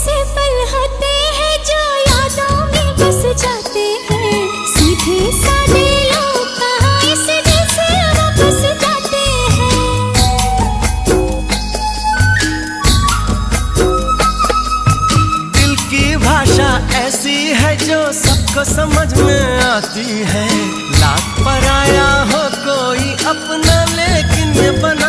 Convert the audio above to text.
ऐसे पल होते हैं जो यादों में बस जाते हैं। सीधे साधे लोग कहाँ इस दिल से वापस जाते हैं। दिल की भाषा ऐसी है जो सबको समझ में आती है। लाख पराया हो कोई अपना, लेकिन ये बना